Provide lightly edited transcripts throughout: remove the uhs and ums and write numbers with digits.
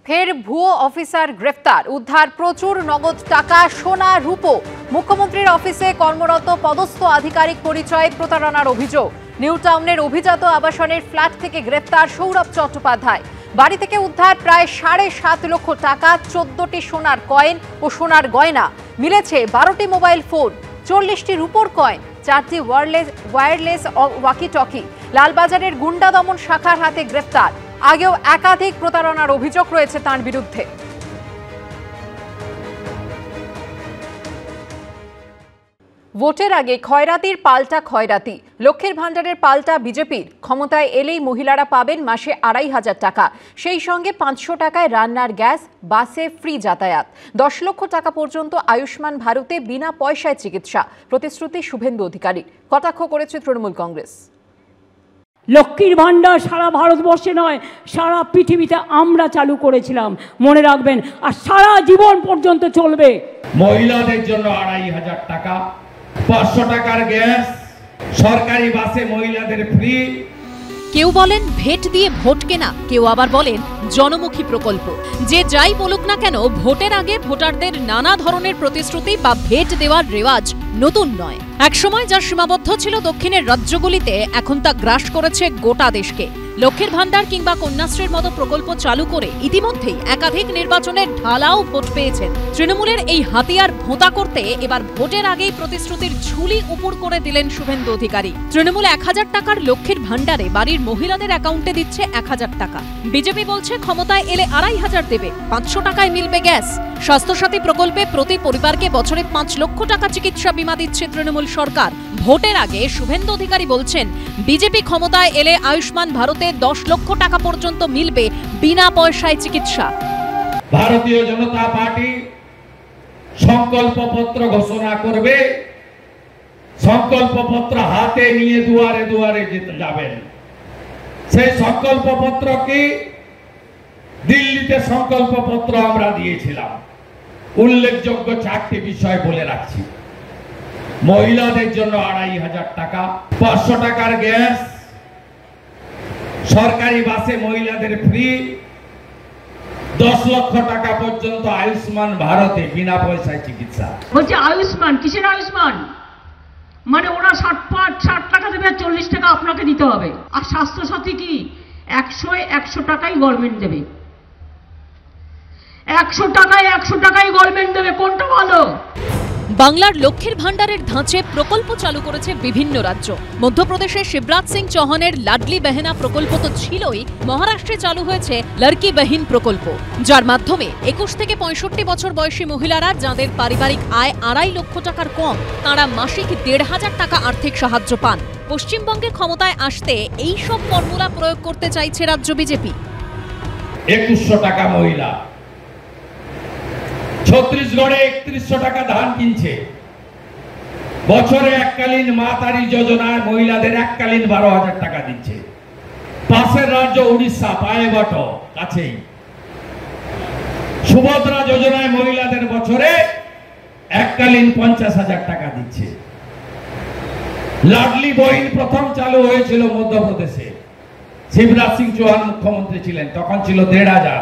ফের ভুয়ো অফিসার গ্রেফতার, উদ্ধার প্রচুর নগদ টাকা, সোনা, রূপো। মুখ্যমন্ত্রীর অফিসে কর্মরত পদস্থ আধিকারিক পরিচয়ে প্রতারণার অভিযোগ। নিউ টাউনের অভিজাত আবাসনের ফ্ল্যাট থেকে গ্রেফতার সৌরভ চট্টোপাধ্যায়। বাড়ি থেকে উদ্ধার প্রায় 7.5 লক্ষ টাকা, 14টি সোনার কয়েন ও সোনার গয়না। মিলেছে 12টি মোবাইল ফোন, 40টি রূপোর কয়েন, 4টি ওয়্যারলেস ওয়াকি টকি। লালবাজারের গুন্ডা দমন শাখার হাতে গ্রেফতার। আগেও একাধিক প্রতারণার অভিযোগ রয়েছে তার বিরুদ্ধে। ভোটের আগে খয়রাতির পাল্টা খয়রাতি। লক্ষ্মীর ভাণ্ডারের পাল্টা বিজেপির। ক্ষমতায় এলেই মহিলারা পাবেন মাসে 2,500 টাকা, সেই সঙ্গে 500 টাকায় রান্নার গ্যাস, বাসে ফ্রি যাতায়াত। 10 লক্ষ টাকা পর্যন্ত আয়ুষ্মান ভারতে বিনা পয়সায় চিকিৎসা। প্রতিশ্রুতি শুভেন্দু অধিকারীর। কটাক্ষ করেছে তৃণমূল কংগ্রেস। লক্ষ্মীর ভাণ্ডার সারা ভারতবর্ষে নয়, সারা পৃথিবীতে আমরা চালু করেছিলাম, মনে রাখবেন, আর সারা জীবন পর্যন্ত চলবে। মহিলাদের জন্য 2,500 টাকা, 500 টাকার গ্যাস, সরকারি বাসে মহিলাদের ফ্রি। কেউ বলেন ভেট দিয়ে ভোট কেনা, কেউ আবার বলেন জনমুখী প্রকল্প। যে যাই বলুক না কেন, ভোটের আগে ভোটারদের নানা ধরনের প্রতিশ্রুতি বা ভেট দেওয়ার রেওয়াজ নতুন নয়। একসময় যা সীমাবদ্ধ ছিল দক্ষিণের রাজ্যগুলিতে, এখন তা গ্রাস করেছে গোটা দেশকে। লক্ষ্মীর ভাণ্ডার কিংবা কন্যাশ্রীর মতো প্রকল্প চালু করে ইতিমধ্যেই একাধিক নির্বাচনের ঢালাও ভোট পেয়েছেন। তৃণমূলের এই হাতিয়ার ভোঁতা করতে এবার ভোটের আগেই প্রতিশ্রুতির ঝুলি উপর করে দিলেন শুভেন্দু অধিকারী। তৃণমূল 1000 টাকার লক্ষ্মীর ভাণ্ডারে বাড়ির মহিলাদের অ্যাকাউন্টে দিচ্ছে 1000 টাকা। বিজেপি বলছে ক্ষমতায় এলে 2,500 দেবে, 500 টাকায় মিলবে গ্যাস। স্বাস্থ্যসাথী প্রকল্পে প্রতি পরিবারকে বছরে 5 লক্ষ টাকা চিকিৎসা বীমা দিচ্ছে তৃণমূল সরকার। ভোটের আগে শুভেন্দু অধিকারী বলছেন বিজেপি ক্ষমতায় এলে আয়ুষ্মান ভারতে 10 লক্ষ টাকা পর্যন্ত মিলবে বিনা পয়সায় চিকিৎসা। ভারতীয় জনতা পার্টি সংকল্পপত্র ঘোষণা করবে, সংকল্পপত্র হাতে নিয়ে দুয়ারে দুয়ারে যেতে যাবেন। সেই সংকল্পপত্র কি? দিল্লিতে সংকল্পপত্র আমরা দিয়েছিলাম। উল্লেখযোগ্য 4টি বিষয় বলে রাখছি। মহিলাদের জন্য 2,500 টাকা, 500 টাকার গ্যাস, সরকারি বাসে মহিলাদের ফ্রি, 10 লক্ষ টাকা পর্যন্ত আয়ুষ্মান ভারতে বিনা পয়সায় চিকিৎসা। বলছে আয়ুষ্মান, কিসের আয়ুষ্মান? মানে ওরা 60 টাকা দেবে, 40 টাকা আপনাকে দিতে হবে। আর স্বাস্থ্যসাথী কি? 100 টাকাই গভর্নমেন্ট দেবে। 100 টাকাই গভর্নমেন্ট দেবে। কোনটা ভালো? বাংলার লক্ষ্মীর ভাণ্ডারের ধাঁচে প্রকল্প চালু করেছে বিভিন্ন রাজ্য। মধ্যপ্রদেশের শিবরাজ সিং চৌহানের লাডলি বেহেনা প্রকল্প তো ছিলই, মহারাষ্ট্রে চালু হয়েছে লড়কি বেহিন প্রকল্প, যার মাধ্যমে 21 থেকে 65 বছর বয়সী মহিলারা যাদের পারিবারিক আয় 2.5 লক্ষ টাকার কম, তারা মাসিক 1,500 টাকা আর্থিক সাহায্য পান। পশ্চিমবঙ্গে ক্ষমতায় আসতে এই সব ফর্মুলা প্রয়োগ করতে চাইছে রাজ্য বিজেপি। 2100 টাকা মহিলা, ছত্তিশগড়ে 3100 টাকা ধান কিনছে। বছরে এককালীন মা তারি যোজনায় মহিলাদের এককালীন 12,000 টাকা দিচ্ছে। পাশের রাজ্য উড়িষ্যা, পায়েবাট কাছেই, সুভদ্রা যোজনায় মহিলাদের বছরে এককালীন 50,000 টাকা দিচ্ছে। লাডলি বহিন প্রথম চালু হয়েছিল মধ্যপ্রদেশে, শিবরাজ সিং চৌহান মুখ্যমন্ত্রী ছিলেন, তখন ছিল 1,500,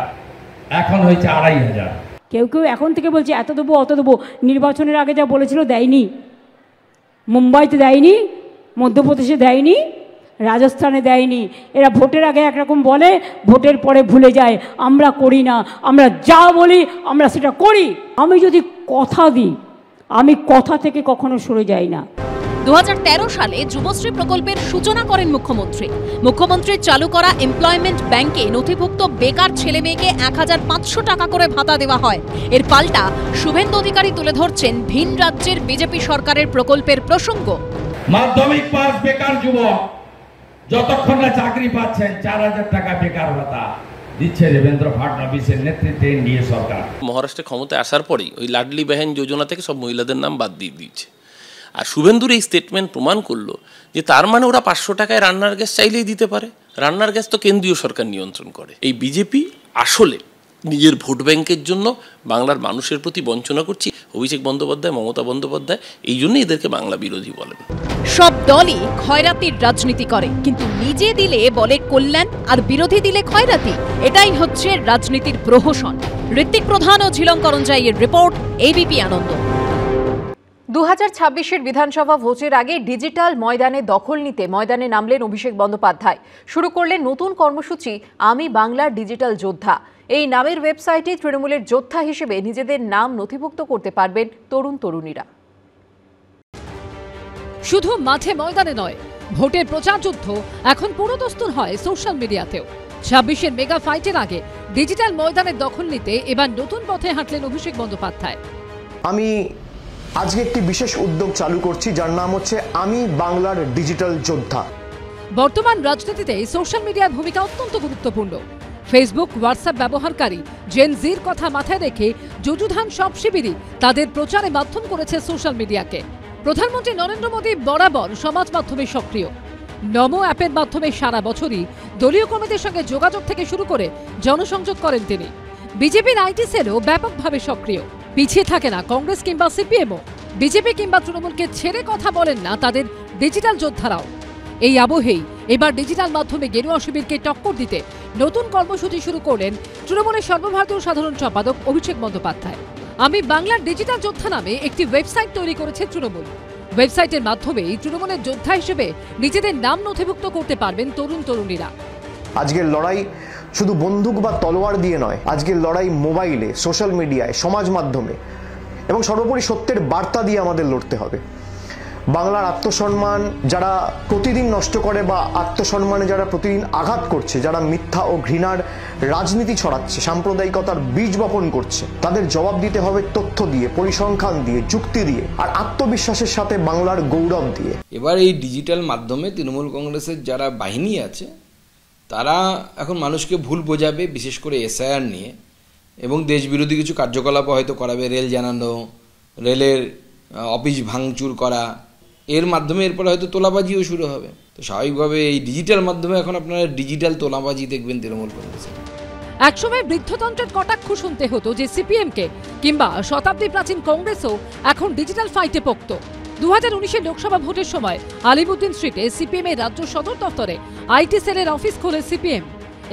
এখন হয়েছে 2,500। কেউ কেউ এখন থেকে বলছে এত দেবো অত দেবো। নির্বাচনের আগে যা বলেছিল দেয়নি। মুম্বাইতে দেয়নি, মধ্যপ্রদেশে দেয়নি, রাজস্থানে দেয়নি। এরা ভোটের আগে একরকম বলে, ভোটের পরে ভুলে যায়। আমরা করি না, আমরা যা বলি আমরা সেটা করি। আমি যদি কথা দিই, আমি কথা থেকে কখনো সরে যাই না। 2013 সালে যুবশ্রী প্রকল্পের সূচনা করেন মুখ্যমন্ত্রী। মুখ্যমন্ত্রীর চালু করা এমপ্লয়মেন্ট ব্যাংকে নথিভুক্ত বেকার ছেলে মেয়েকে 1,500 টাকা করে ভাতা দেওয়া হয়। এর পাল্টা শুভেন্দু অধিকারী তুলে ধরছেন ভিন রাজ্যের বিজেপি সরকারের প্রকল্পের প্রসঙ্গ। মাধ্যমিক পাস বেকার যুবক যতক্ষণ না চাকরি পাচ্ছেন 4,000 টাকা বেকার ভাতা দিচ্ছে দেবেন্দ্র ফাডনবিসের নেতৃত্বে এনডিএ সরকার। মহারাষ্ট্রে ক্ষমতায় আসার পরেই ওই লাডলি বেহেন যোজনা থেকে সব মহিলাদের নাম বাদ দিয়ে দিয়েছে। আর শুভেন্দুর এই স্টেটমেন্ট প্রমাণ করলো যে তার মানে ওরা 500 টাকায় রান্নার গ্যাস চাইলেই দিতে পারে। রান্নার গ্যাস তো কেন্দ্রীয় সরকার নিয়ন্ত্রণ করে। এই বিজেপি আসলে নিজের ভোট ব্যাংকের জন্য বাংলার মানুষের প্রতি বঞ্চনা করছে। অভিষেক বন্দ্যোপাধ্যায়, মমতা বন্দ্যোপাধ্যায় এই জন্যই এদেরকে বাংলা বিরোধী বলেন। সব দলই খয়রাতির রাজনীতি করে, কিন্তু নিজে দিলে বলে কল্যাণ আর বিরোধী দিলে খয়রাতি। এটাই হচ্ছে রাজনীতির প্রহসন। ঋত্বিক প্রধান ও ঝিলং করঞ্জাইয়ের রিপোর্ট, এবিপি আনন্দ। 2026-এর বিধানসভা ভোটের আগে ডিজিটাল ময়দানে দখল নিতে ময়দানে নামলেন অভিষেক বন্দ্যোপাধ্যায়। শুরু করলেন নতুন কর্মসূচি আমি বাংলার ডিজিটাল যোদ্ধা। এই নামের ওয়েবসাইটে তৃণমূলের যোদ্ধা হিসেবে নিজেদের নাম নথিভুক্ত করতে পারবেন তরুণ তরুণীরা। শুধু মাঠে ময়দানে নয়, ভোটের প্রচার যুদ্ধ এখন পুরোদস্তুর হয় সোশ্যাল মিডিয়াতেও। 26-এর মেগা ফাইটের আগে ডিজিটাল ময়দানের দখল নিতে এবার নতুন পথে হাঁটলেন অভিষেক বন্দ্যোপাধ্যায়। আমি আজকে একটি বিশেষ উদ্যোগ চালু করছি, যার নাম হচ্ছে আমি বাংলার ডিজিটাল যোদ্ধা। বর্তমান রাজনীতিতে সোশ্যাল মিডিয়ার ভূমিকা অত্যন্ত গুরুত্বপূর্ণ। ফেসবুক, হোয়াটসঅ্যাপ ব্যবহারকারী জেন জির কথা মাথায় রেখে যুযুধান সব শিবিরই তাদের প্রচারে মাধ্যম করেছে সোশ্যাল মিডিয়াকে। প্রধানমন্ত্রী নরেন্দ্র মোদী বরাবর সমাজ মাধ্যমে সক্রিয়। নমো অ্যাপের মাধ্যমে সারা বছরই দলীয় কর্মীদের সঙ্গে যোগাযোগ থেকে শুরু করে জনসংযোগ করেন তিনি। বিজেপির আইটি সেলও ব্যাপকভাবে সক্রিয়। পিছিয়ে থাকে না কংগ্রেস কিংবা সিপিএমও। বিজেপি কিংবা তৃণমূলকে ছেড়ে কথা বলেন না তাদের ডিজিটাল যোদ্ধারাও। এই আবহেই এবার ডিজিটাল মাধ্যমে গেরুয়া শিবিরকে টক্কর দিতে নতুন কর্মসূচি শুরু করলেন তৃণমূলের সর্বভারতীয় সাধারণ সম্পাদক অভিষেক বন্দ্যোপাধ্যায়। আমি বাংলার ডিজিটাল যোদ্ধা নামে একটি ওয়েবসাইট তৈরি করেছে তৃণমূল। ওয়েবসাইটের মাধ্যমেই তৃণমূলের যোদ্ধা হিসেবে নিজেদের নাম নথিভুক্ত করতে পারবেন তরুণ তরুণীরা। আজকের লড়াই শুধু বন্দুক বা তলোয়ার দিয়ে নয়, আজকের লড়াই মোবাইলে, সোশ্যাল মিডিয়ায়, সমাজ মাধ্যমে এবং সর্বোপরি সত্যের বার্তা দিয়ে আমাদের লড়তে হবে। বাংলার আত্মসম্মান যারা প্রতিদিন নষ্ট করে বা আত্মসম্মানে যারা প্রতিদিন আঘাত করছে, যারা মিথ্যা ও ঘৃণার রাজনীতি ছড়াচ্ছে, সাম্প্রদায়িকতার বীজ বপন করছে, তাদের জবাব দিতে হবে তথ্য দিয়ে, পরিসংখ্যান দিয়ে, যুক্তি দিয়ে আর আত্মবিশ্বাসের সাথে বাংলার গৌরব দিয়ে। এবার এই ডিজিটাল মাধ্যমে তৃণমূল কংগ্রেসের যারা বাহিনী আছে তারা এখন মানুষকে ভুল বোঝাবে, বিশেষ করে এসআইআর নিয়ে, এবং দেশবিরোধী কিছু কার্যকলাপ হয়তো করাবে, রেল জানানো, রেলের অফিস ভাঙচুর করা, এর মাধ্যমে এরপরে হয়তো তোলাবাজিও শুরু হবে। তো স্বাভাবিকভাবে এই ডিজিটাল মাধ্যমে এখন আপনারা ডিজিটাল তোলাবাজি দেখবেন তৃণমূল কংগ্রেসে। একসময় বৃদ্ধতন্ত্রের কটাক্ষ শুনতে হতো যে সিপিএমকে কিংবা শতাব্দী প্রাচীন কংগ্রেসও এখন ডিজিটাল ফাইটে পোক্ত। 2019-এর লোকসভা ভোটের সময় আলিমুদ্দিন স্ট্রিটে সিপিএমের রাজ্য সদর দফতরে আইটি সেলের অফিস খোলে সিপিএম।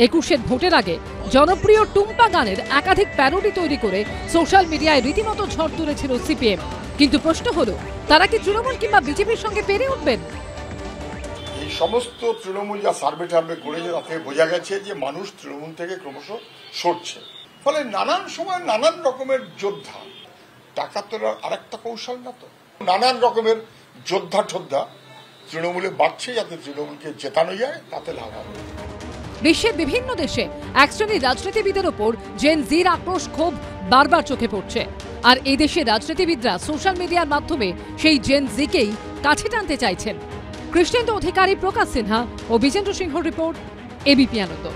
21-এর ভোটের আগে জনপ্রিয় টুম্পা গানের একাধিক প্যারোডি তৈরি করে সোশ্যাল মিডিয়ায় রীতিমতো ঝড় তুলেছিল সিপিএম। কিন্তু প্রশ্ন হলো, তারা কি তৃণমূল কিংবা বিজেপির সঙ্গে পেরে উঠবেন? এই সমস্ত তৃণমূল যা সার্ভে টার্ভে করেছে তাতে বোঝা গেছে যে মানুষ তৃণমূল থেকে ক্রমশ সরছে। ফলে নানান সময় নানান রকমের যোদ্ধা, টাকা তো আরেকটা কৌশল না, তো নানান রকমের যোদ্ধা ঠোদ্ধা তৃণমূলে বাড়ছে যাতে তৃণমূলকে জেতানো যায়, তাতে লাভ হবে। বিশ্বের বিভিন্ন দেশে এক শ্রেণীর রাজনীতিবিদের ওপর জেন জির আক্রোশ ক্ষোভ বারবার চোখে পড়ছে। আর এই দেশের রাজনীতিবিদরা সোশ্যাল মিডিয়ার মাধ্যমে সেই জেন জিকেই কাছে টানতে চাইছেন। কৃষ্ণেন্দু অধিকারী, প্রকাশ সিনহা ও বিজেন্দ্র সিংহ রিপোর্ট, এবিপি আনন্দ।